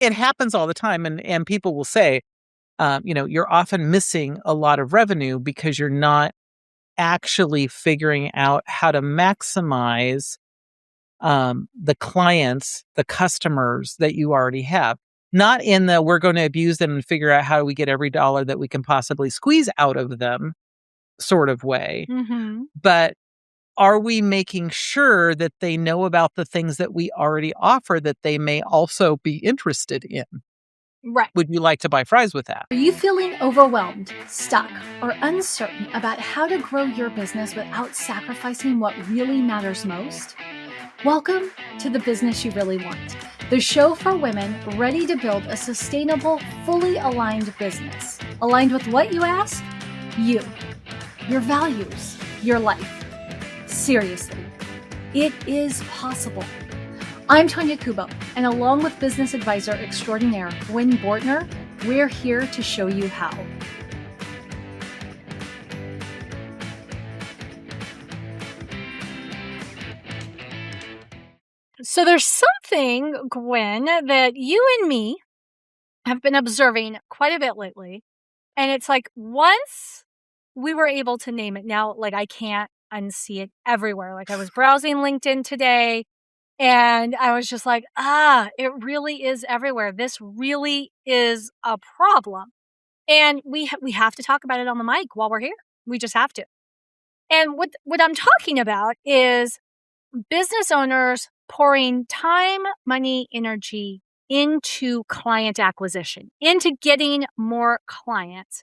it happens all the time. And people will say, you're often missing a lot of revenue because you're not actually figuring out how to maximize the clients, the customers that you already have. Not in the we're going to abuse them and figure out how do we get every dollar that we can possibly squeeze out of them sort of way. Mm-hmm. But are we making sure that they know about the things that we already offer that they may also be interested in? Right. Would you like to buy fries with that? Are you feeling overwhelmed, stuck, or uncertain about how to grow your business without sacrificing what really matters most? Welcome to The Business You Really Want, the show for women ready to build a sustainable, fully aligned business. Aligned with what, you ask? You, your values, your life. Seriously, it is possible. I'm Tanya Kubo, and along with business advisor extraordinaire Gwen Bortner, we're here to show you how. So there's something, Gwen, that you and me have been observing quite a bit lately. And it's like once we were able to name it, now like I can't unsee it everywhere. Like I was browsing LinkedIn today and I was just like, it really is everywhere. This really is a problem. And we have to talk about it on the mic while we're here. We just have to. And what I'm talking about is business owners pouring time, money, energy into client acquisition, into getting more clients,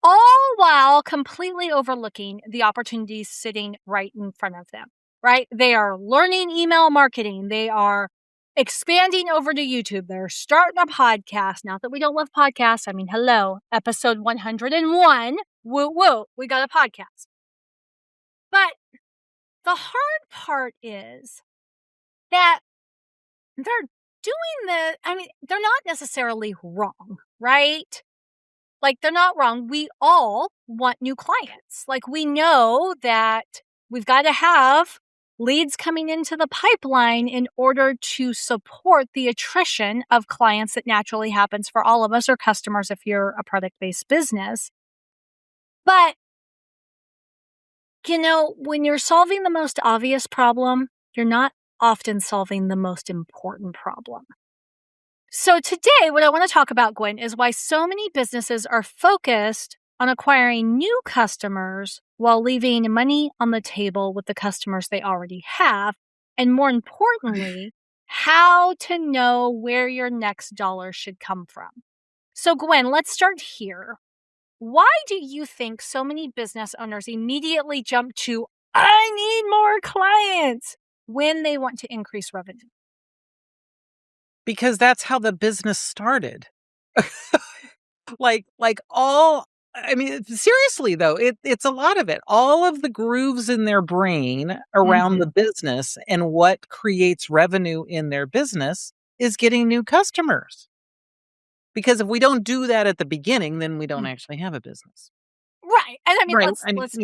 all while completely overlooking the opportunities sitting right in front of them, right? They are learning email marketing. They are expanding over to YouTube. They're starting a podcast. Not that we don't love podcasts. I mean, hello, episode 101. Woo, woo, we got a podcast. But the hard part is that they're they're not necessarily wrong, right? Like they're not wrong. We all want new clients. Like we know that we've got to have leads coming into the pipeline in order to support the attrition of clients that naturally happens for all of us or customers if you're a product-based business. But, when you're solving the most obvious problem, you're not often solving the most important problem. So today, what I want to talk about, Gwen, is why so many businesses are focused on acquiring new customers while leaving money on the table with the customers they already have. And more importantly, how to know where your next dollar should come from. So Gwen, let's start here. Why do you think so many business owners immediately jump to, I need more clients, when they want to increase revenue? Because that's how the business started. Seriously though, it's a lot of it. All of the grooves in their brain around the business and what creates revenue in their business is getting new customers. Because if we don't do that at the beginning, then we don't actually have a business. Right. And I mean, Right. let's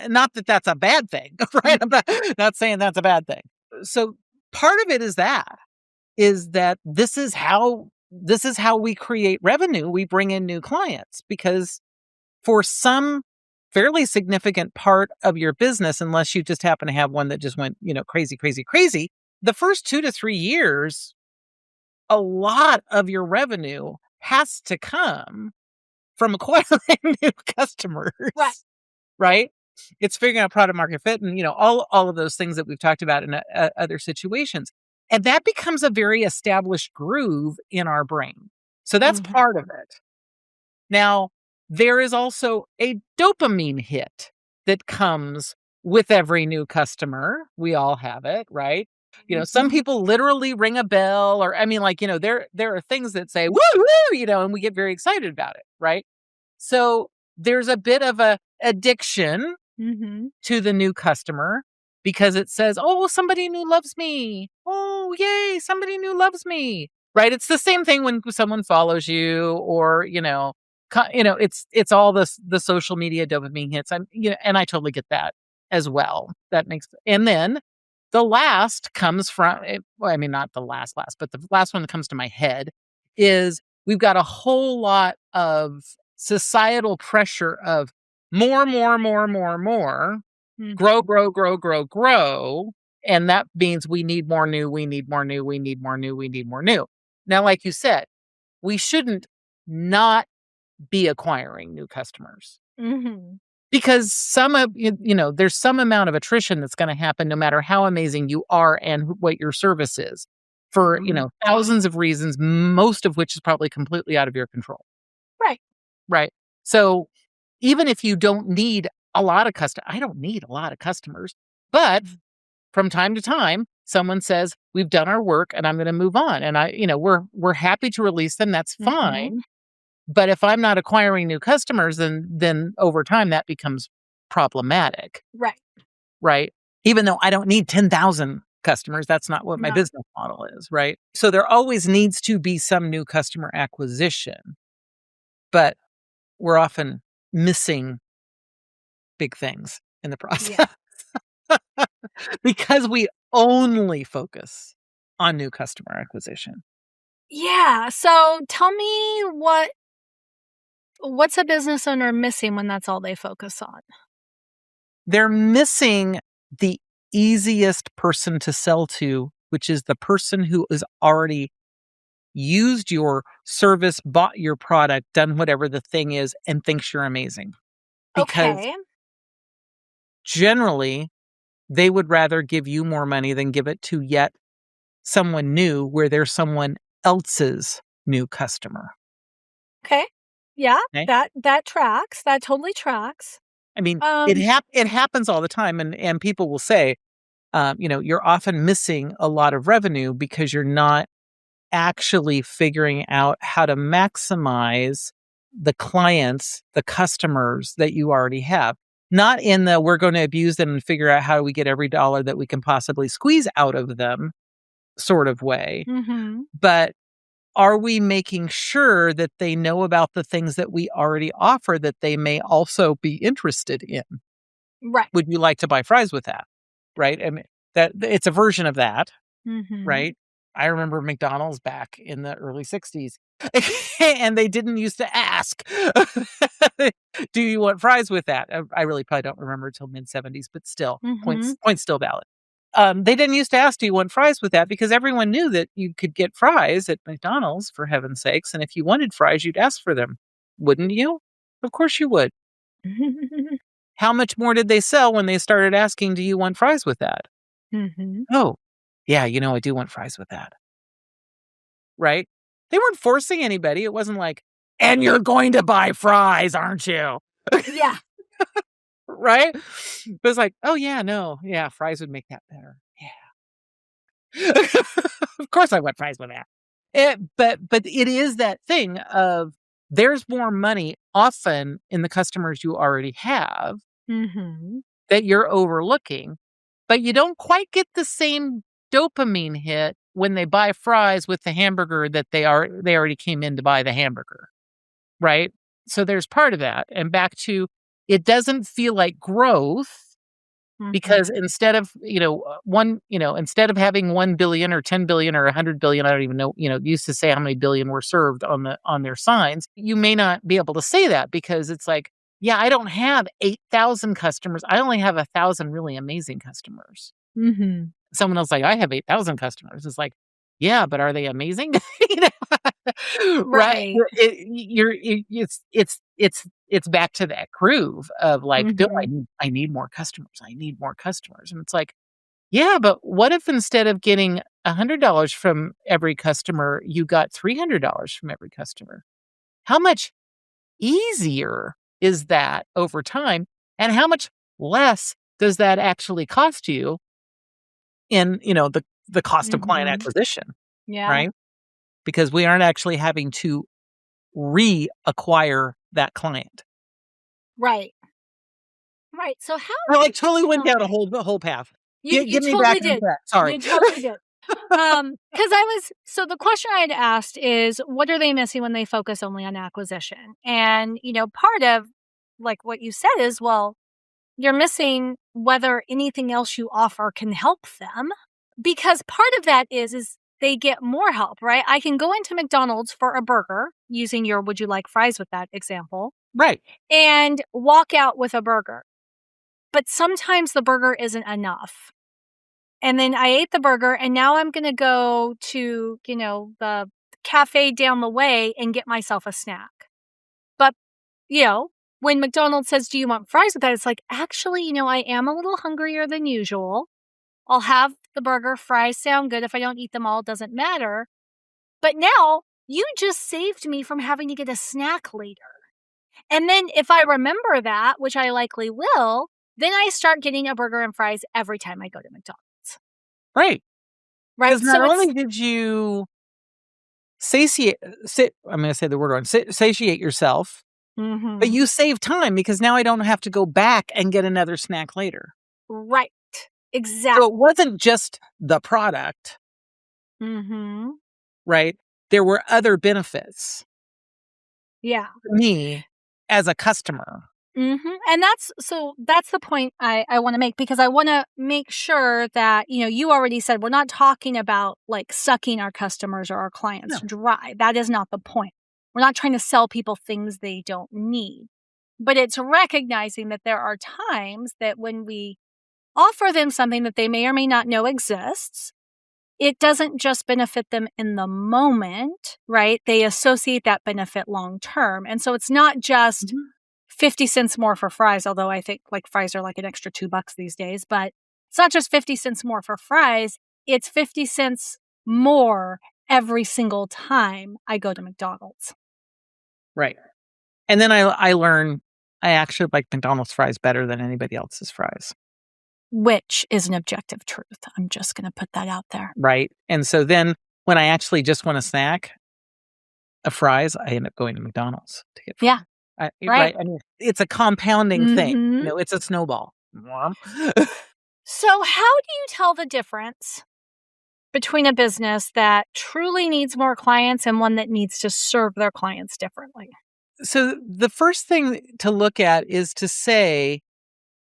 Not that that's a bad thing, right? I'm not saying that's a bad thing. So part of it is that this is how we create revenue. We bring in new clients because for some fairly significant part of your business, unless you just happen to have one that just went, crazy, crazy, crazy, the first 2 to 3 years, a lot of your revenue has to come from acquiring new customers. Right? It's figuring out product market fit and, all of those things that we've talked about in other situations. And that becomes a very established groove in our brain. So that's part of it. Now, there is also a dopamine hit that comes with every new customer. We all have it, right? Some people literally ring a bell or, there are things that say, woo, woo, and we get very excited about it, right? So there's a bit of a addiction to the new customer because it says, oh, somebody new loves me. Oh, yay, somebody new loves me. Right? It's the same thing when someone follows you or, it's all the social media dopamine hits. And I totally get that as well. And then The last comes from, well, I mean, not the last, but the last one that comes to my head is we've got a whole lot of societal pressure of more, more, more, more, more, grow, Mhm. grow, grow, grow, grow. And that means we need more new, we need more new, we need more new, we need more new. Now, like you said, we shouldn't not be acquiring new customers Mhm. because some of there's some amount of attrition that's going to happen no matter how amazing you are and what your service is for thousands of reasons, most of which is probably completely out of your control. Right. Right. So even if you don't need a lot of I don't need a lot of customers, but from time to time, someone says, we've done our work and I'm going to move on. And we're happy to release them. That's Mhm. fine. But if I'm not acquiring new customers, then over time that becomes problematic, Right. right? Even though I don't need 10,000 customers, that's not what my No. business model is, right? So there always needs to be some new customer acquisition, but we're often missing big things in the Yeah. process because we only focus on new customer acquisition. Yeah. So tell me what's a business owner missing when that's all they focus on? They're missing the easiest person to sell to, which is the person who has already used your service, bought your product, done whatever the thing is, and thinks you're amazing. Because Okay. generally, they would rather give you more money than give it to yet someone new where there's someone else's new customer. Okay. Yeah, Okay? that tracks. That totally tracks. I mean, Um, it happens all the time, and people will say, you're often missing a lot of revenue because you're not actually figuring out how to maximize the customers that you already have. Not in the we're going to abuse them and figure out how do we get every dollar that we can possibly squeeze out of them sort of way, mhm. but are we making sure that they know about the things that we already offer that they may also be interested in? Right. Would you like to buy fries with that? Right? I mean, that it's a version of that. Mhm. Right? I remember McDonald's back in the early '60s, and they didn't used to ask, "Do you want fries with that?" I really probably don't remember till mid-70s, but still, Mhm. point's still valid. They didn't used to ask, "Do you want fries with that?" Because everyone knew that you could get fries at McDonald's, for heaven's sakes, and if you wanted fries, you'd ask for them, wouldn't you? Of course you would. How much more did they sell when they started asking, "Do you want fries with that?" Mhm. "Oh, yeah, I do want fries with that." Right? They weren't forcing anybody. It wasn't like, "And you're going to buy fries, aren't you?" Yeah. Right? It was like, "Oh, yeah, no. Yeah, fries would make that better. Yeah." Of course I want fries with that. But it is that thing of there's more money often in the customers you already have Mhm. that you're overlooking, but you don't quite get the same dopamine hit when they buy fries with the hamburger that they already came in to buy the hamburger, right? So there's part of that. And back to it doesn't feel like growth because Mhm. instead of, instead of having 1 billion or 10 billion or 100 billion, I don't even know, used to say how many billion were served on their signs. You may not be able to say that because it's like, yeah, I don't have 8,000 customers. I only have 1,000 really amazing customers. Mhm. Someone else like, I have 8,000 customers. It's like, yeah, but are they amazing? You right? Right. It's back to that groove of like, do Mhm. I need more customers? I need more customers. And it's like, yeah, but what if instead of getting $100 from every customer, you got $300 from every customer? How much easier is that over time? And how much less does that actually cost you in, the cost of client Mhm. acquisition, Yeah. right? Because we aren't actually having to reacquire that client. Right. Right. So how I, like, totally went down a okay. whole path. You Get me back totally on did. track. Sorry. You totally did. Because I was so the question I had asked is, what are they missing when they focus only on acquisition? And, part of, like, what you said is, well, you're missing whether anything else you offer can help them. Because part of that is they get more help, right? I can go into McDonald's for a burger, using your would you like fries with that example, Right. and walk out with a burger. But sometimes the burger isn't enough. And then I ate the burger and now I'm going to go to, the cafe down the way and get myself a snack. But, when McDonald's says, "Do you want fries with that?" It's like, actually, I am a little hungrier than usual. I'll have the burger. Fries sound good. If I don't eat them all, it doesn't matter. But now you just saved me from having to get a snack later. And then if I remember that, which I likely will, then I start getting a burger and fries every time I go to McDonald's. Right. Right? Because not only did you I'm going to say the word wrong, satiate yourself, but you save time because now I don't have to go back and get another snack later. Right. Exactly. So it wasn't just the product, right? There were other benefits Yeah. for me as a customer. And that's the point I want to make, because I want to make sure that, you already said we're not talking about like sucking our customers or our clients dry. That is not the point. We're not trying to sell people things they don't need. But it's recognizing that there are times that when we offer them something that they may or may not know exists, it doesn't just benefit them in the moment, right? They associate that benefit long term. And so it's not just 50 cents more for fries, although I think like fries are like an extra $2 these days, but it's not just 50 cents more for fries. It's 50 cents more every single time I go to McDonald's. Right. And then I learned I actually like McDonald's fries better than anybody else's fries. Which is an objective truth. I'm just going to put that out there. Right. And so then when I actually just want a snack of fries, I end up going to McDonald's to get fries. Yeah. Right. I mean, it's a compounding thing. Mhm. It's a snowball. So how do you tell the difference between a business that truly needs more clients and one that needs to serve their clients differently? So the first thing to look at is to say,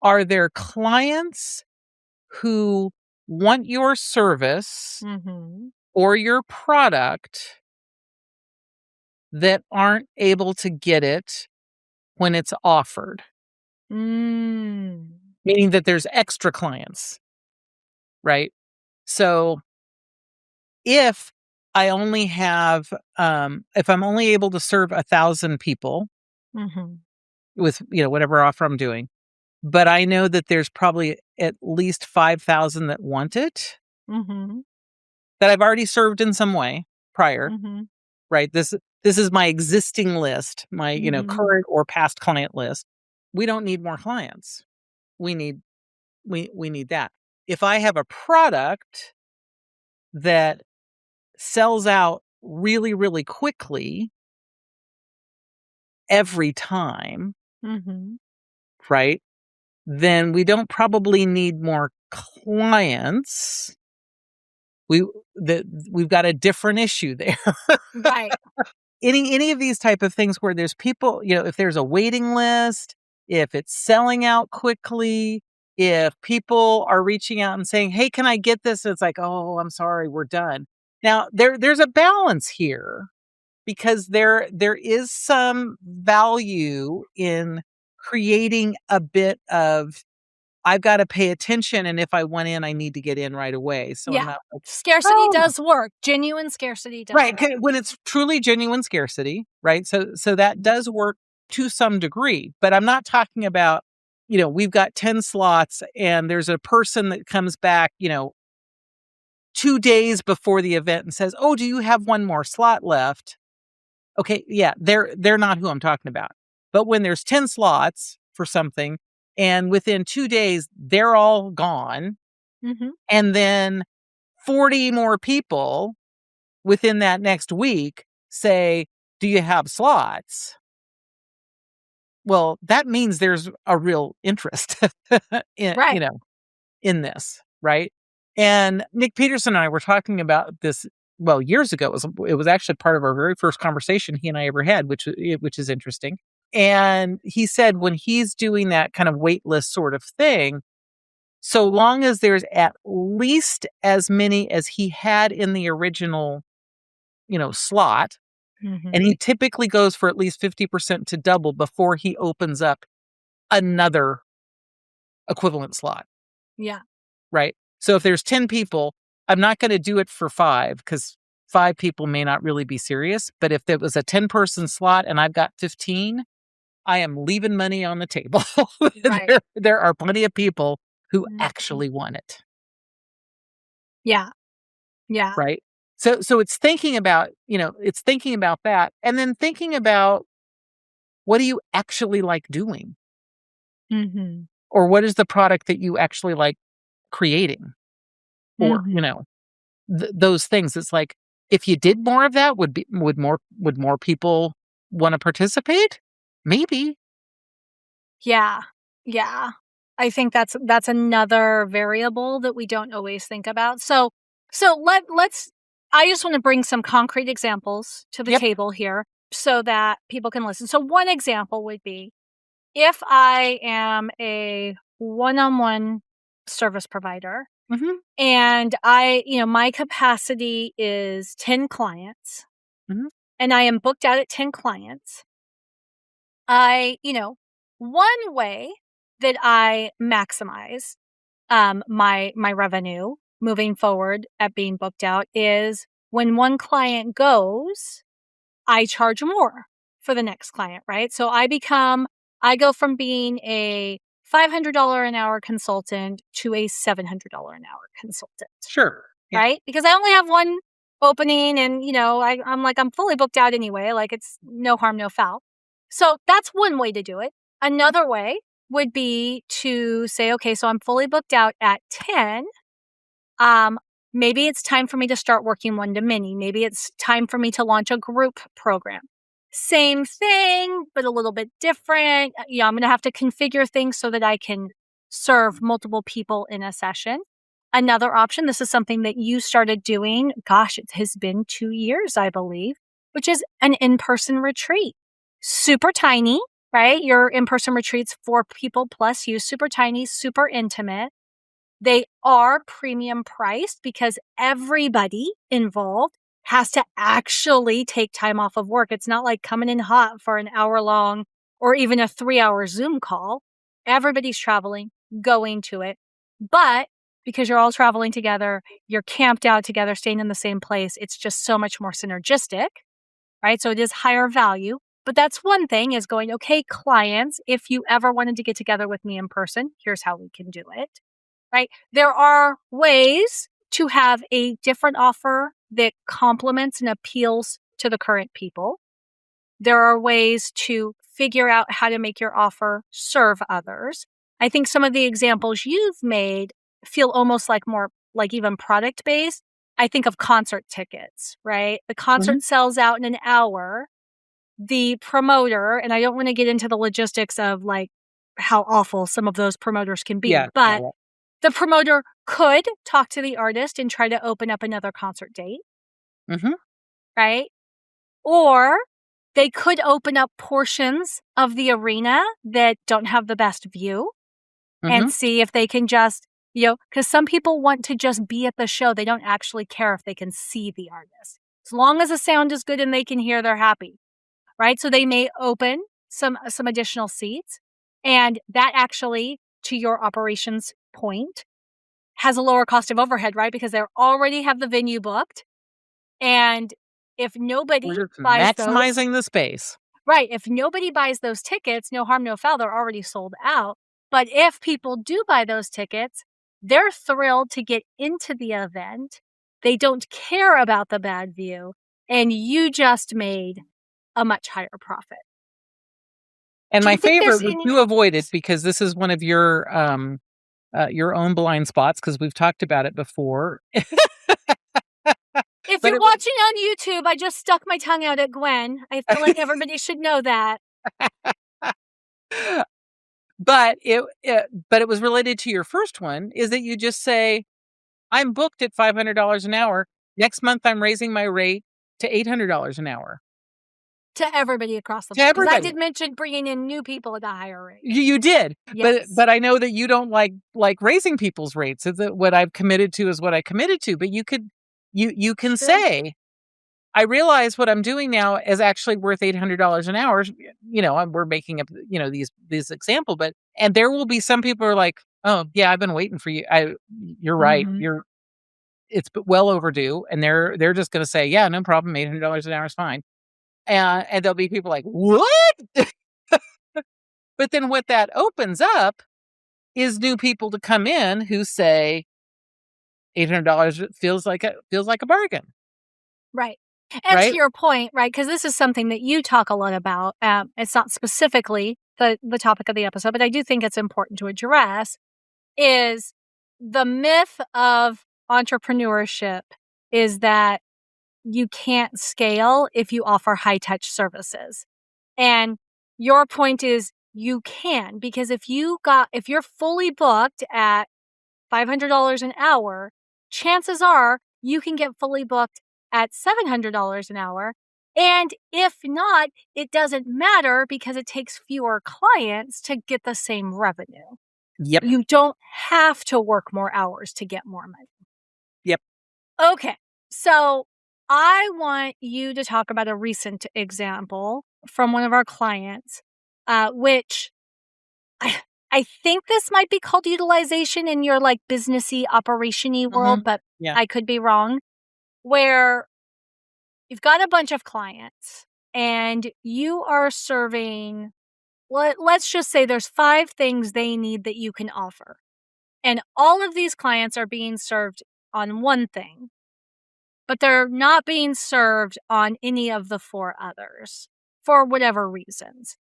are there clients who want your service or your product that aren't able to get it when it's offered? Meaning that there's extra clients, right? So if I only have, if I'm only able to serve 1,000 people with, whatever offer I'm doing, but I know that there's probably at least 5,000 that want it, that I've already served in some way prior, right? This is my existing list, my, current or past client list. We don't need more clients. We need that. If I have a product that sells out really, really quickly every time, right? Then we don't probably need more clients. We've got a different issue there. Right. Any of these type of things where there's people, if there's a waiting list, if it's selling out quickly, if people are reaching out and saying, "Hey, can I get this?" It's like, "Oh, I'm sorry, we're done." Now, there's a balance here because there is some value in creating a bit of, I've got to pay attention, and if I want in, I need to get in right away. So I'm not like, scarcity does work. Genuine scarcity does right, work. when it's truly genuine scarcity, right? So that does work to some degree, but I'm not talking about, we've got 10 slots and there's a person that comes back, 2 days before the event and says, "Oh, do you have one more slot left?" Okay, yeah, they're not who I'm talking about. But when there's 10 slots for something and within 2 days they're all gone, and then 40 more people within that next week say, "Do you have slots?" Well, that means there's a real interest in, Right. in this, right? And Nick Peterson and I were talking about this, well, years ago. It was actually part of our very first conversation he and I ever had, which is interesting. And he said when he's doing that kind of wait list sort of thing, so long as there's at least as many as he had in the original, slot, Mhm. and he typically goes for at least 50% to double before he opens up another equivalent slot, Yeah. right? So if there's 10 people, I'm not going to do it for 5 because 5 people may not really be serious. But if there was a 10-person slot and I've got 15, I am leaving money on the table. Right. There are plenty of people who Mhm. actually want it, Yeah. Yeah. right? So it's thinking about, it's thinking about that and then thinking about what do you actually like doing? Mhm. Or what is the product that you actually like creating? Or, Mhm. those things. It's like if you did more of that, would more people want to participate? Maybe. Yeah. Yeah. I think that's another variable that we don't always think about. So let's I just want to bring some concrete examples to the Yep. table here so that people can listen. So one example would be if I am a one-on-one service provider Mhm. and my capacity is 10 clients Mhm. and I am booked out at 10 clients, one way that I maximize my revenue moving forward at being booked out is when one client goes, I charge more for the next client, right? So I go from being a $500 an hour consultant to a $700 an hour consultant, Sure. Yeah. right? Because I only have one opening and, I'm fully booked out anyway. Like it's no harm, no foul. So that's one way to do it. Another way would be to say, okay, so I'm fully booked out at 10. um, Maybe it's time for me to start working one to many. Maybe it's time for me to launch a group program. Same thing, but a little bit different. I'm going to have to configure things so that I can serve multiple people in a session. Another option, this is something that you started doing, gosh, it has been 2 years, I believe, which is an in person retreat. Super tiny, right? Your in person retreats, 4 people plus you, super tiny, super intimate. They are premium priced because everybody involved has to actually take time off of work. It's not like coming in hot for an hour long or even a 3-hour Zoom call. Everybody's traveling, going to it. But because you're all traveling together, you're camped out together, staying in the same place, it's just so much more synergistic, right? So it is higher value. But that's one thing is going, okay, clients, if you ever wanted to get together with me in person, here's how we can do it, right? There are ways to have a different offer that complements and appeals to the current people. There are ways to figure out how to make your offer serve others. I think some of the examples you've made feel almost like more like even product based. I think of concert tickets, right? The Mhm. concert sells out in an hour. The promoter, and I don't want to get into the logistics of like how awful some of those promoters can be, Yeah. but Yeah. the promoter could talk to the artist and try to open up another concert date, Mhm. right? Or they could open up portions of the arena that don't have the best view and Mhm. see if they can just, because some people want to just be at the show. They don't actually care if they can see the artist. As long as the sound is good and they can hear, they're happy, right? So they may open some additional seats. And that actually, to your operations point, has a lower cost of overhead, right? Because they already have the venue booked. And if nobody We're just buys those, maximizing the space. right, if nobody buys those tickets, no harm, no foul, they're already sold out. But if people do buy those tickets, they're thrilled to get into the event. They don't care about the bad view. And you just made a much higher profit. And Do my you think there's favorite, which any? you avoided because this is one of your own blind spots because we've talked about it before. If But you're it was watching on YouTube, I just stuck my tongue out at Gwen. I feel like everybody should know that. but it was related to your first one, is that you just say, "I'm booked at $500 an hour. Next month, I'm raising my rate to $800 an hour." To everybody across the to board, because I everybody. did mention bringing in new people at a higher rate. You did, Yes. but I know that you don't like raising people's rates. So that what I've committed to is what I committed to. But you can Sure. say, I realize what I'm doing now is actually worth $800 an hour. We're making up these example, and there will be some people who are like, oh yeah, I've been waiting for you. You're right. Mhm. It's well overdue, and they're just going to say, yeah, no problem, $800 an hour is fine. And there'll be people like, what? But then what that opens up is new people to come in who say $800 feels like a bargain, Right. And to right? your point, right, because this is something that you talk a lot about, it's not specifically the topic of the episode, but I do think it's important to address, is the myth of entrepreneurship is that you can't scale if you offer high touch services. And your point is you can, because if you're fully booked at $500 an hour, chances are you can get fully booked at $700 an hour. And if not, it doesn't matter because it takes fewer clients to get the same revenue. Yep. You don't have to work more hours to get more money. Yep. Okay. So I want you to talk about a recent example from one of our clients, which I think this might be called utilization in your like businessy, operation-y world, but Yeah. I could be wrong, where you've got a bunch of clients and you are serving, let's just say there's 5 things they need that you can offer. And all of these clients are being served on one thing, but they're not being served on any of the 4 others for whatever reasons.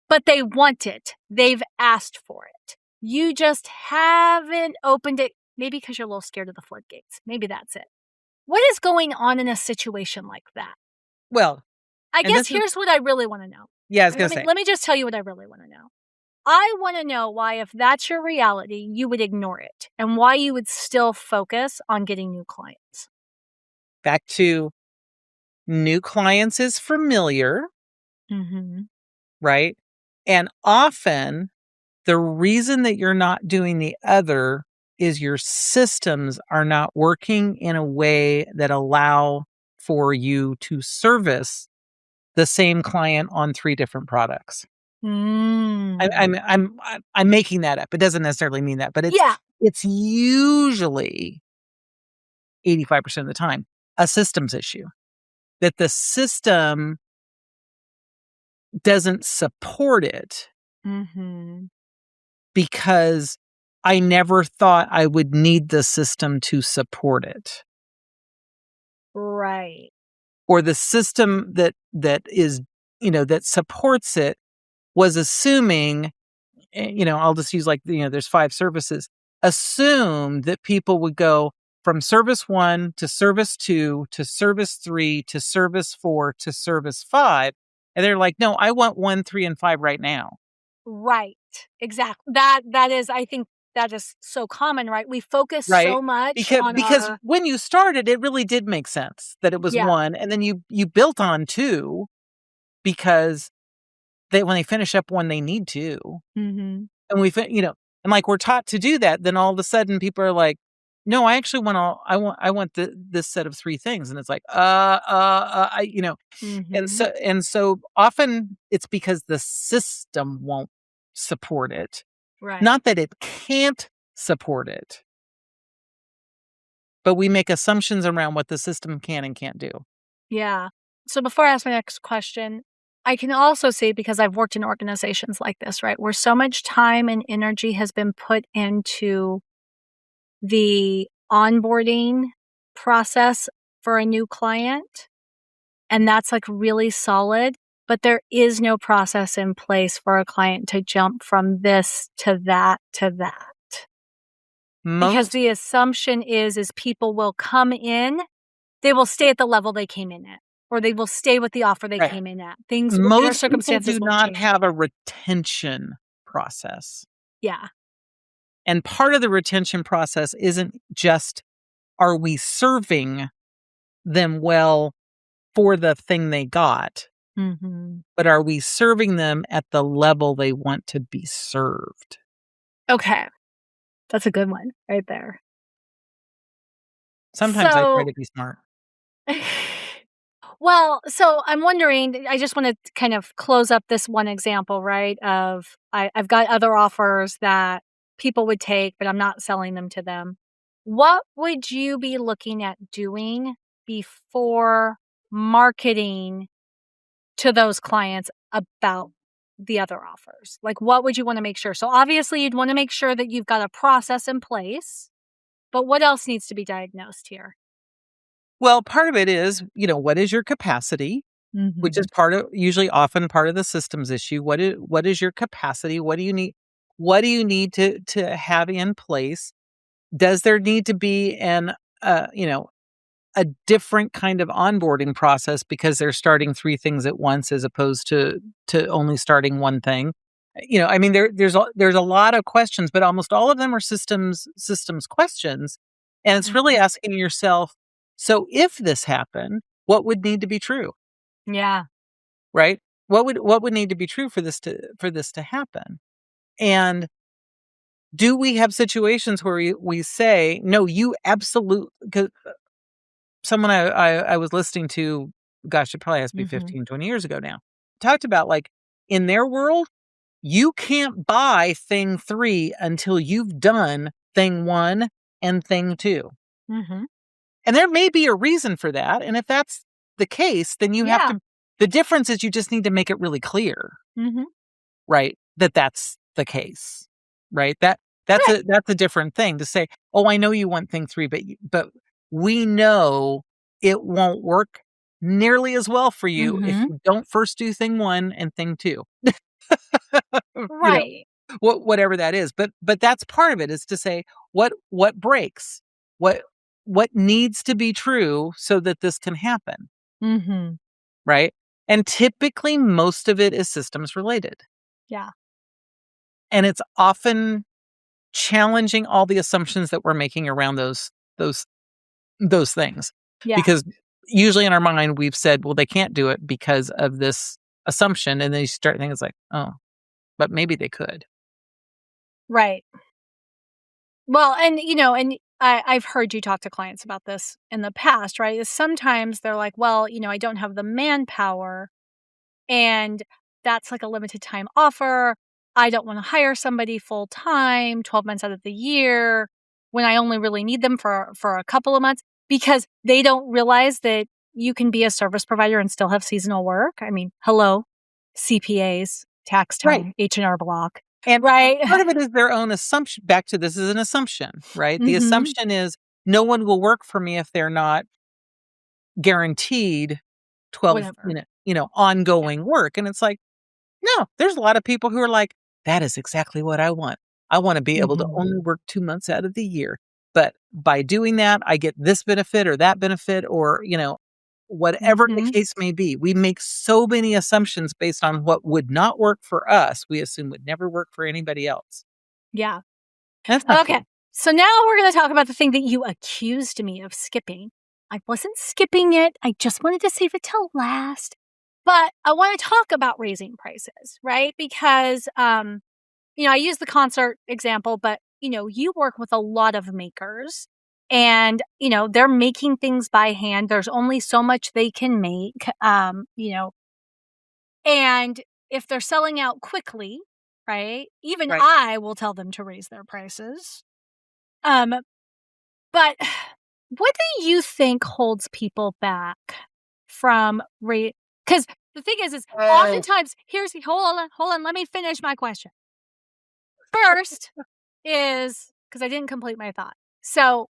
But they want it. They've asked for it. You just haven't opened it, maybe because you're a little scared of the floodgates. Maybe that's it. What is going on in a situation like that? Well, I and guess this is here's what I really want to know. yeah, I was gonna say. Let me just tell you what I really want to know. I want to know why, if that's your reality, you would ignore it and why you would still focus on getting new clients. Back to new clients is familiar, Mm-hmm. right? And often the reason that you're not doing the other is your systems are not working in a way that allow for you to service the same client on 3 different products. Mm. I'm making that up. It doesn't necessarily mean that, but Yeah. it's usually 85% of the time a systems issue. That the system doesn't support it Mm-hmm. because I never thought I would need the system to support it. Right. Or the system that is, that supports it was assuming, I'll just use there's 5 services. Assume that people would go from service 1 to service 2 to service 3 to service 4 to service 5. And they're like, no, I want 1, 3, and 5 right now. Right. Exactly. That is, I think that is so common, right? We focus Right? so much on Because our, when you started, it really did make sense that it was yeah. 1, and then you built on 2 because when they finish up 1, they need 2. Mm-hmm. And and like we're taught to do that, then all of a sudden people are like, no, I actually I want this set of 3 things. And it's like, and Mm-hmm. so often it's because the system won't support it. Right. Not that it can't support it, but we make assumptions around what the system can and can't do. Yeah. So before I ask my next question, I can also see, because I've worked in organizations like this, right, where so much time and energy has been put into the onboarding process for a new client. And that's like really solid, but there is no process in place for a client to jump from this to that to that. Because Most the assumption is people will come in, they will stay at the level they came in at, or they will stay with the offer they right. came in at. Their Most people circumstances do won't not change. have a retention process. Yeah. And part of the retention process isn't just, are we serving them well for the thing they got? Mhm. but are we serving them at the level they want to be served? Okay. That's a good one right there. Sometimes I try So to be smart. well, so I'm wondering, I just wanna kind of close up this one example, right, of I've got other offers that people would take, but I'm not selling them to them. What would you be looking at doing before marketing to those clients about the other offers? Like, what would you wanna make sure? So, obviously, you'd wanna make sure that you've got a process in place, but what else needs to be diagnosed here? Well, part of it is, what is your capacity? Which is Mhm. usually often part of the systems issue. What is your capacity? What do you need to have in place? Does there need to be uh, you know, a different kind of onboarding process because they're starting 3 things at once as opposed to only starting 1 thing? I mean, there's a lot of questions, but almost all of them are systems questions, and it's really Mhm. asking yourself, "So if this happened, what would need to be true?" Yeah. Right? What would need to be true for this to happen? And do we have situations where we say, "No, you absolute," 'cause someone I was listening to, gosh, it probably has to be Mhm. 15, 20 years ago now, talked about, like, in their world, you can't buy thing 3 until you've done thing 1 and thing 2. Mhm. And there may be a reason for that, and if that's the case, then you have Yeah. to the difference is you just need to make it really clear. Mhm. Right? That's the case, right? That's Right. a different thing to say, "Oh, I know you want thing 3, but we know it won't work nearly as well for you if Mhm. you don't first do thing 1 and thing 2." You know, Right. whatever that is, but that's part of it is to say, what breaks? What what needs to be true so that this can happen, Mhm. right? And typically, most of it is systems related, Yeah. and it's often challenging all the assumptions that we're making around those those things. Yeah. Because usually in our mind, we've said, "Well, they can't do it because of this assumption," and then you start thinking it's like, "Oh, but maybe they could." Right. Well, and I've heard you talk to clients about this in the past, right? Is sometimes they're like, "Well, I don't have the manpower, and that's like a limited time offer. I don't wanna hire somebody full time, 12 months out of the year, when I only really need them for a couple of months," because they don't realize that you can be a service provider and still have seasonal work. I mean, hello, CPAs, tax Right. time, H&R Block, And right? part of it is their own assumption. Back to this is an assumption, right? The Mhm. assumption is no one will work for me if they're not guaranteed 12, Whatever. Yeah. ongoing work. And it's like, no, there's a lot of people who are like, "That is exactly what I want. I wanna be able to Mhm. only work 2 months out of the year, but by doing that, I get this benefit or that benefit," or, whatever the Mhm. case may be. We make so many assumptions based on what would not work for us, we assume would never work for anybody else. Yeah. That's not Okay. true. So now we're going to talk about the thing that you accused me of skipping. I wasn't skipping it. I just wanted to save it till last. But I want to talk about raising prices, right? Because I use the concert example, but you work with a lot of makers and they're making things by hand. There's only so much they can make. And if they're selling out quickly, right? Even Right. I will tell them to raise their prices. Um, but what do you think holds people back from because the thing is Oh. oftentimes here's hold on, let me finish my question. First is because I didn't complete my thought. So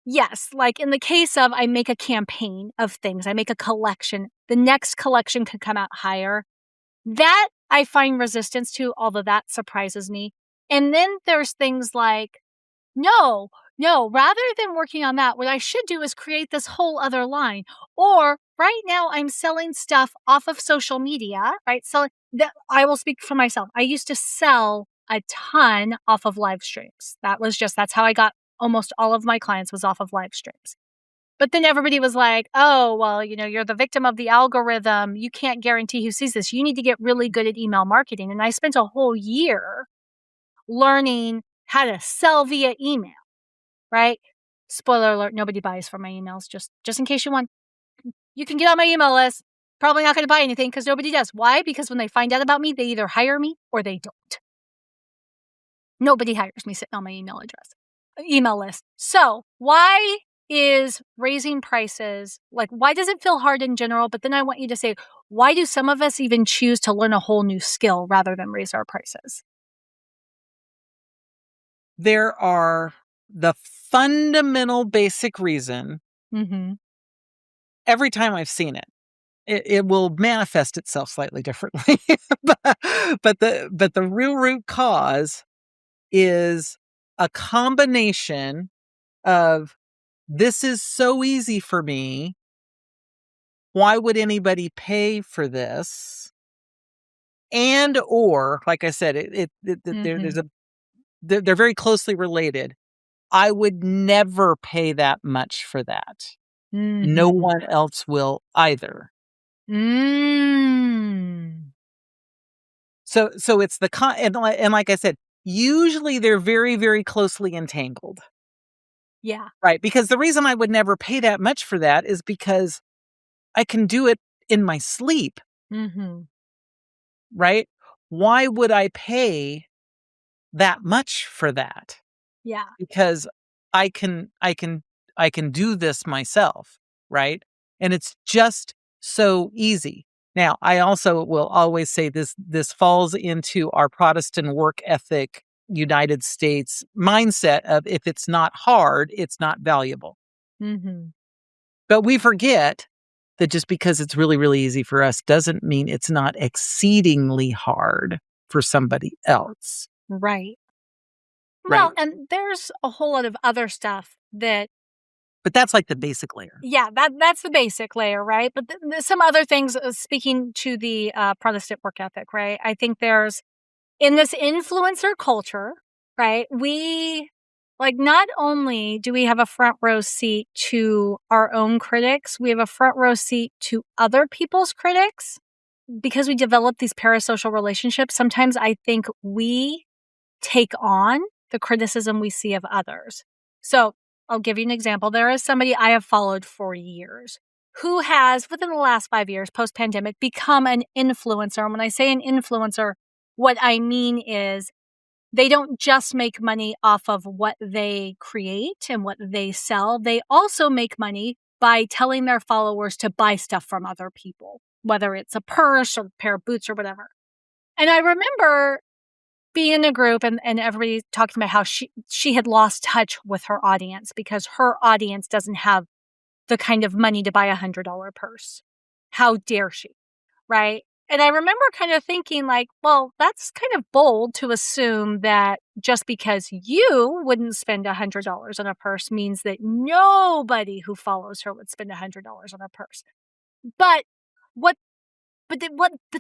yes, like in the case of I make a campaign of things, I make a collection. The next collection could come out higher. That I find resistance to, although that surprises me. And then there's things like, no, no, rather than working on that, what I should do is create this whole other line. Or right now I'm selling stuff off of social media, right? So that I will speak for myself. I used to sell a ton off of live streams. That's how I got almost all of my clients was off of live streams. But then everybody was like, oh, well, you're the victim of the algorithm. You can't guarantee who sees this. You need to get really good at email marketing. And I spent a whole year learning how to sell via email, right? Spoiler alert, nobody buys from my emails, just in case you want. You can get on my email list. Probably not going to buy anything because nobody does. Why? Because when they find out about me, they either hire me or they don't. Nobody hires me sitting on my email list. So why is raising prices, why does it feel hard in general? But then I want you to say, why do some of us even choose to learn a whole new skill rather than raise our prices? There are the fundamental basic reason. Mm-hmm. Every time I've seen it will manifest itself slightly differently. but the real root cause is a combination of, this is so easy for me. Why would anybody pay for this? And, or, like I said, they're very closely related. I would never pay that much for that. Mm-hmm. No one else will either. So it's and like I said, usually they're very, very closely entangled. Yeah. Right. Because the reason I would never pay that much for that is because I can do it in my sleep. Mm-hmm. Right. Why would I pay that much for that? Yeah. Because I can do this myself. Right. And it's just so easy. Now, I also will always say this falls into our Protestant work ethic, United States mindset of, if it's not hard, it's not valuable. Mm-hmm. But we forget that just because it's really, really easy for us doesn't mean it's not exceedingly hard for somebody else. Right. Right. Well, and there's a whole lot of other stuff that. But that's like the basic layer. Yeah, that's the basic layer, right? But some other things, speaking to the Protestant work ethic, right? I think there's, in this influencer culture, right? We, not only do we have a front row seat to our own critics, we have a front row seat to other people's critics. Because we develop these parasocial relationships, sometimes I think we take on the criticism we see of others. So I'll give you an example. There is somebody I have followed for years who has, within the last 5 years, post-pandemic, become an influencer. And when I say an influencer, what I mean is they don't just make money off of what they create and what they sell. They also make money by telling their followers to buy stuff from other people, whether it's a purse or a pair of boots or whatever. And I remember being in a group and everybody talking about how she had lost touch with her audience because her audience doesn't have the kind of money to buy $100 purse. How dare she? Right? And I remember kind of thinking well, that's kind of bold to assume that just because you wouldn't spend $100 on a purse means that nobody who follows her would spend $100 on a purse. But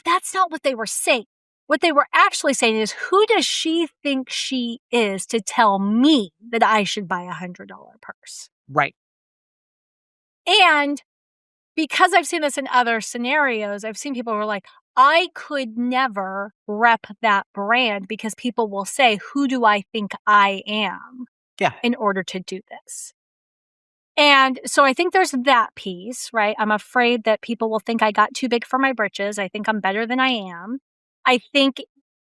that's not what they were saying. What they were actually saying is, who does she think she is to tell me that I should buy $100 purse? Right. And because I've seen this in other scenarios, I've seen people who are like, I could never rep that brand because people will say, who do I think I am in order to do this? And so I think there's that piece, right? I'm afraid that people will think I got too big for my britches. I think I'm better than I am. I think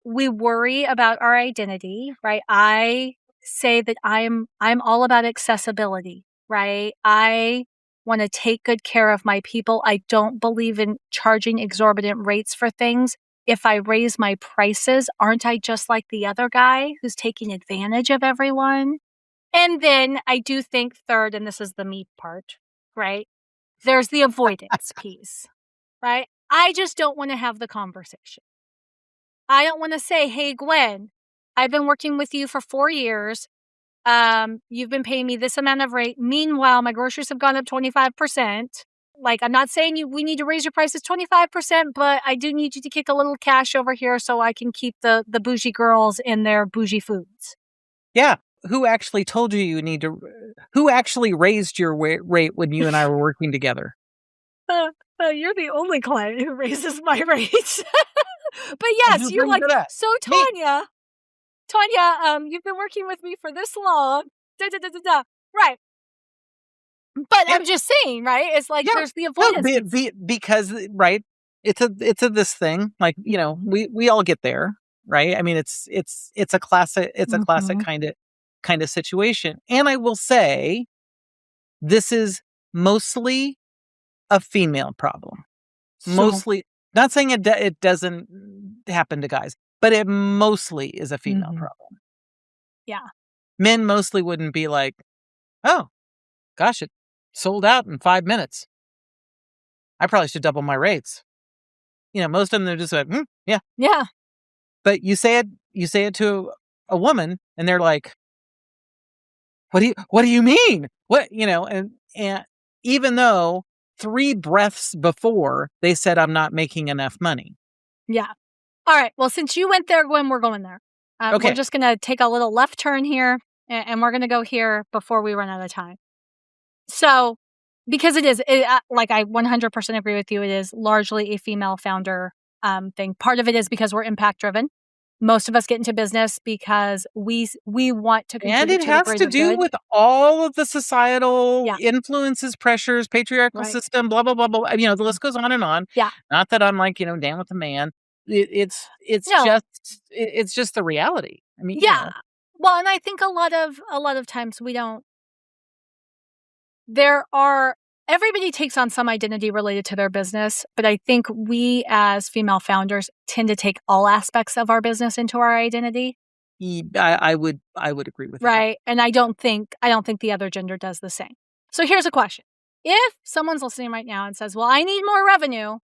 we worry about our identity, right? I say that I'm all about accessibility, right? I want to take good care of my people. I don't believe in charging exorbitant rates for things. If I raise my prices, aren't I just like the other guy who's taking advantage of everyone? And then I do think third, and this is the meat part, right? There's the avoidance piece, right? I just don't want to have the conversation. I don't want to say, hey, Gwen, I've been working with you for 4 years. You've been paying me this amount of rate. Meanwhile, my groceries have gone up 25%. I'm not saying we need to raise your prices 25%, but I do need you to kick a little cash over here so I can keep the bougie girls in their bougie foods. Yeah. who actually told you need to, who actually raised your rate when you and I were working together? You're the only client who raises my rates. But I'm yes, just you're bringing like, it up. "So Me. Tanya, you've been working with me for this long, da, da, da, da, da." Right. But Yeah. I'm just saying, right? It's like Yeah. there's the No, avoidance piece. because right, it's a this thing. Like, Mhm. we all get there, right? I mean, it's a classic Mhm. kind of situation. And I will say this is mostly a female problem. So Mostly, not saying it doesn't happen to guys, but it mostly is a female mhm. problem. Yeah. Men mostly wouldn't be like, "Oh, gosh, it sold out in 5 minutes. I probably should double my rates." Most of them, they're just like, yeah." Yeah. But you say it to a woman, and they're like, "What do you mean? What?" And even though 3 breaths before they said, "I'm not making enough money." Yeah. Alright, well, since you went there, Gwen, we're going there. We're Okay. just gonna take a little left turn here, and we're gonna go here before we run out of time. So, because like, I 100% agree with you, it is largely a female founder, thing. Part of it is because we're impact driven. Most of us get into business because we want to And contribute it to the has to greater do good. with all of the societal Yeah, influences, pressures, patriarchal right. system, blah, blah, blah, blah. The Mm, list goes on and on. yeah. Not that I'm like, down with the man. It's No. just it's just the reality. Yeah. Well, and I think a lot of times we don't there are everybody takes on some identity related to their business, but I think we as female founders tend to take all aspects of our business into our identity, I would agree with that. right? And I don't think the other gender does the same. So here's a question. If someone's listening right now and says, "Well, I need more revenue,"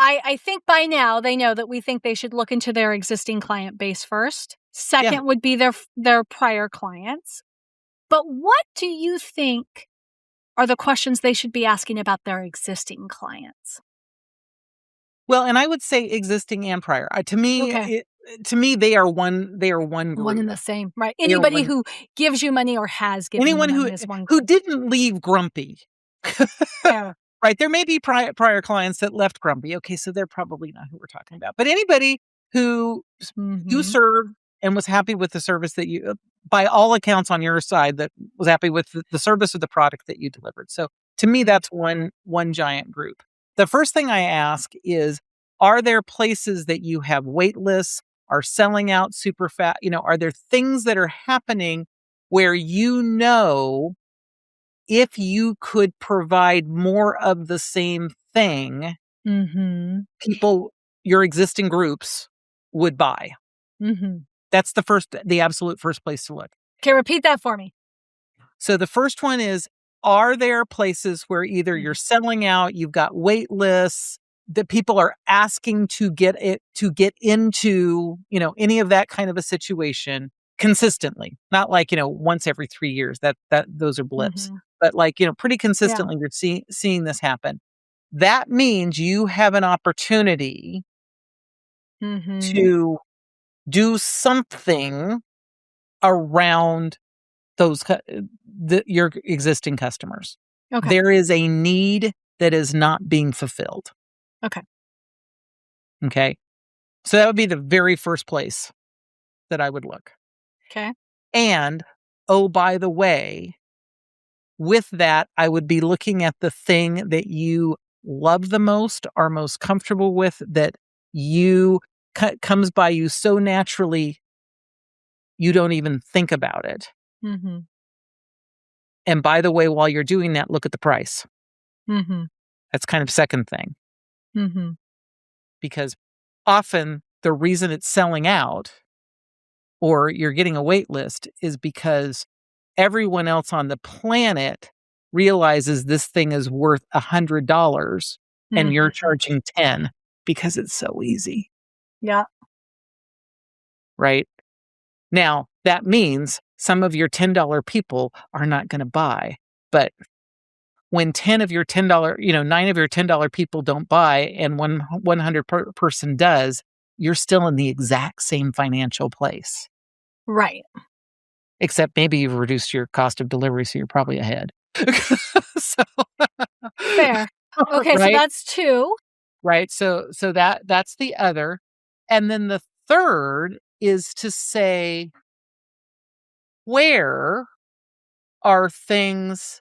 I think by now they know that we think they should look into their existing client base first. Yeah. Second would be their prior clients. But what do you think are the questions they should be asking about their existing clients? Well, and I would say existing and prior. Okay. To me, they are one One and group. the same, right? They are Anybody one. who gives you money or has given you Anyone money who is one who group. didn't leave grumpy. Fair. Right, there may be prior clients that left grumpy. Okay, so they're probably not who we're talking about. But anybody who you Mhm. served and was happy with the service that by all accounts on your side, that was happy with the service or the product that you delivered. So to me, Right. that's one giant group. The first thing I ask is, are there places that you have wait lists, are selling out super fast? Are there things that are happening where if you could provide more of the same thing, Mhm. people, your existing groups would buy. Mhm. That's the absolute first place to look. Okay, repeat that for me. So the first one is, are there places where either Mhm. you're selling out, you've got wait lists, that people are asking to get into, any of that kind of a situation consistently, not like, once every 3 years, that those are blips, Mhm. but like, pretty Yeah. consistently you're seeing this happen. That means you have an opportunity Mhm. to do something around your existing customers. Okay. There is a need that is not being fulfilled. Okay. Okay. So that would be the very first place that I would look. Okay. And, oh, by the way, with that, I would be looking at the thing that you love the most, are most comfortable with, that you comes by you so naturally, you don't even think about it. Mhm. And by the way, while you're doing that, look at the price. Mhm. That's kind of second thing, Mhm. because often the reason it's selling out or you're getting a wait list is because everyone else on the planet realizes this thing is worth $100 and you're Mhm. charging 10 because it's so easy, Yeah. right? Now, that means some of your $10 people are not going to buy, but when 10 of your $10, 9 of your $10 people don't buy and 100 person does, you're still in the exact same financial place. Right. Except maybe you've reduced your cost of delivery, so you're probably ahead. So Fair. Okay, so right? that's 2. Right? So that's the other. And then the third is to say, where are things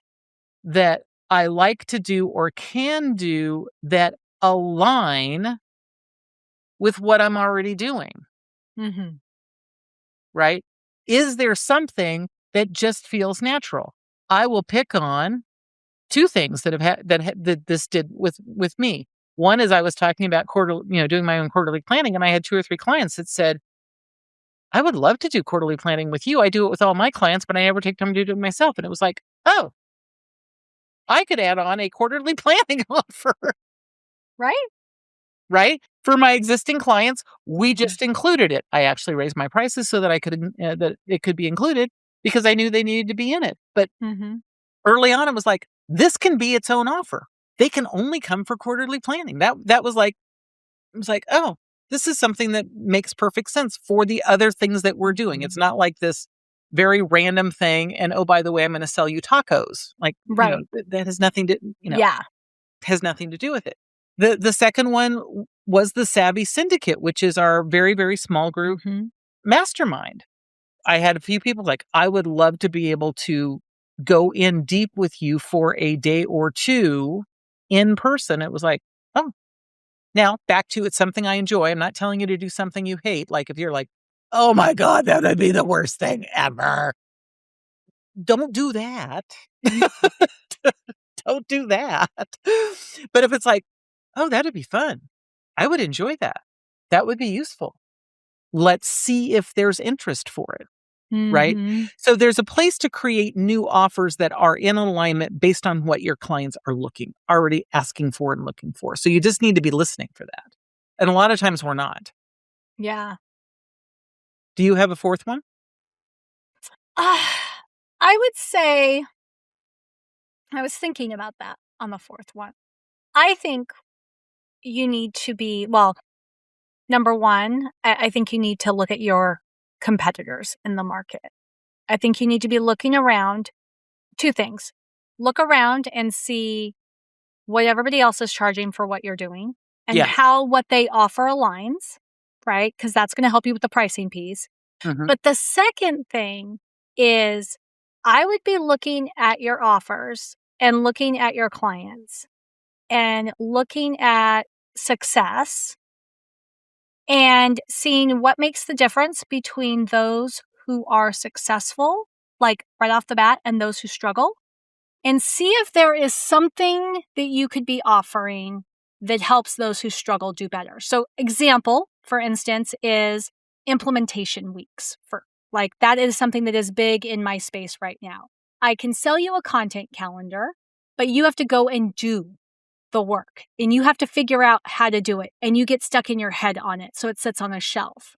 that I like to do or can do that align with what I'm already doing, Mhm. right? Is there something that just feels natural? I will pick on 2 things that have that this did with me. One is I was talking about doing my own quarterly planning, and I had 2 or 3 clients that said, "I would love to do quarterly planning with you. I do it with all my clients, but I never take time to do it myself." And it was like, "Oh, I could add on a quarterly planning offer." Right? Right? For my existing clients, we just included it. I actually raised my prices so that that it could be included because I knew they needed to be in it. But Mhm. early on, it was like, this can be its own offer. They can only come for quarterly planning. That was like, it was like, oh, this is something that makes perfect sense for the other things that we're doing. It's not like this very random thing. And oh, by the way, I'm going to sell you tacos. Like, Right. that has nothing to, Yeah. has nothing to do with it. The second one was the Savvy Syndicate, which is our very, very small group Mhm. mastermind. I had a few people like, I would love to be able to go in deep with you for a day or 2 in person. It was like, oh, now back to it's something I enjoy. I'm not telling you to do something you hate. Like if you're like, oh my God, that would be the worst thing ever. Don't do that. Mhm. Don't do that. But if it's like, oh, that'd be fun. I would enjoy that. That would be useful. Let's see if there's interest for it. Right? Mhm. So there's a place to create new offers that are in alignment based on what your clients are already asking for and looking for. So you just need to be listening for that. And a lot of times we're not. Yeah. Do you have a fourth one? I would say I was thinking about that on the 4th one. I think you need to be well, number 1, I think you need to look at your competitors in the market. I think you need to be looking around. 2 things. Look around and see what everybody else is charging for what you're doing and Yes. how what they offer aligns, right? Because that's going to help you with the pricing piece. Mhm. But the second thing is I would be looking at your offers and looking at your clients and looking at success and seeing what makes the difference between those who are successful, like right off the bat, and those who struggle, and see if there is something that you could be offering that helps those who struggle do better. So, example, for instance, is implementation weeks. For like that is something that is big in my space right now. I can sell you a content calendar, but you have to go and do the work and you have to figure out how to do it and you get stuck in your head on it. So it sits on a shelf.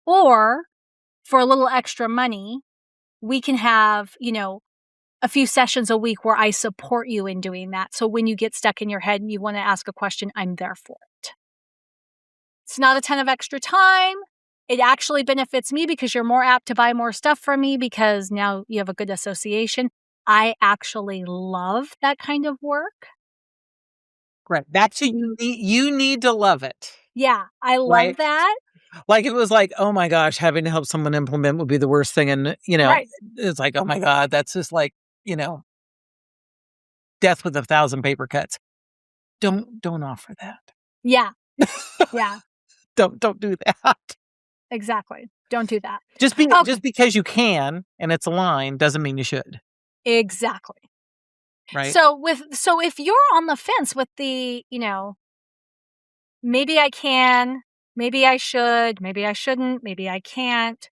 Or for a little extra money, we can have, a few sessions a week where I support you in doing that. So when you get stuck in your head and you want to ask a question, I'm there for it. It's not a ton of extra time. It actually benefits me because you're more apt to buy more stuff from me because now you have a good association. I actually love that kind of work. Right. That's what you need to love it. Yeah, I love Right? that. Like it was like, oh my gosh, having to help someone implement would be the worst thing. And Right. it's like, oh my God, that's just like, you know, death with 1,000 paper cuts. Don't offer that. Yeah. Yeah, Don't do that. exactly. Don't do that. Just Okay. because you can and it's a line doesn't mean you should, Exactly. right? So if you're on the fence with the, maybe I can, maybe I should, maybe I shouldn't, maybe I can't.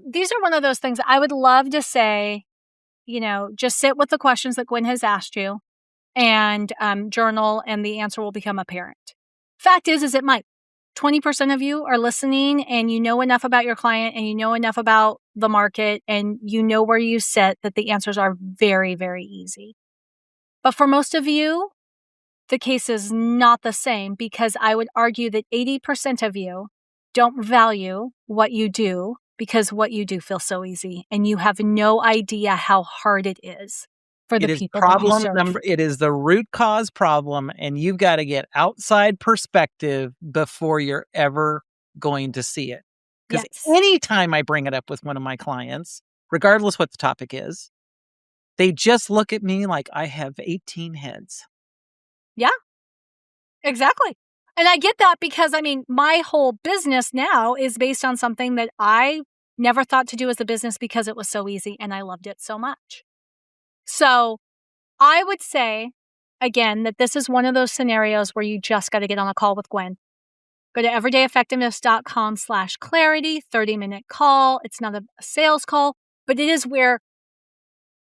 These are one of those things I would love to say, just sit with the questions that Gwen has asked you and journal, and the answer will become apparent. Fact is it might. 20% of you are listening and you know enough about your client and you know enough about the market and you know where you sit that the answers are very, very easy. But for most of you, the case is not the same because I would argue that 80% of you don't value what you do because what you do feels so easy and you have no idea how hard it is for the It is people that you problem serve. number. It is the root cause problem, and you've got to get outside perspective before you're ever going to see it. Because Yes. anytime I bring it up with one of my clients, regardless what the topic is, they just look at me like I have 18 heads. Yeah, exactly. And I get that because, I mean, my whole business now is based on something that I never thought to do as a business because it was so easy and I loved it so much. So I would say, again, that this is one of those scenarios where you just got to get on a call with Gwen. Go to everydayeffectiveness.com/clarity, 30-minute call. It's not a sales call, but it is where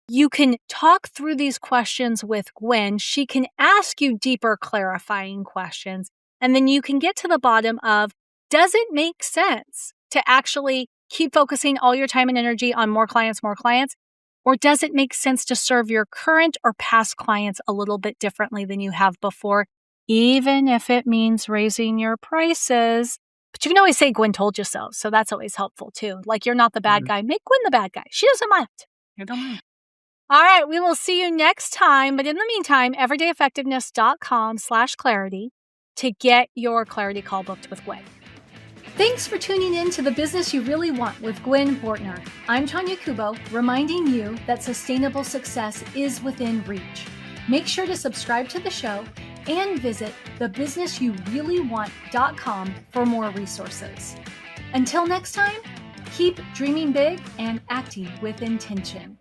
you can talk through these questions with Gwen. She can ask you deeper clarifying questions. And then you can get to the bottom of, does it make sense to actually keep focusing all your time and energy on more clients? Or does it make sense to serve your current or past clients a little bit differently than you have before, even if it means raising your prices? But you can always say, Gwen told you so. So that's always helpful too. Like, you're not the bad guy. Make Gwen the bad guy. She doesn't mind. You don't mind. All right, we will see you next time. But in the meantime, everydayeffectiveness.com/clarity to get your clarity call booked with Gwen. Thanks for tuning in to The Business You Really Want with Gwen Bortner. I'm Tanya Kubo, reminding you that sustainable success is within reach. Make sure to subscribe to the show and visit thebusinessyoureallywant.com for more resources. Until next time, keep dreaming big and acting with intention.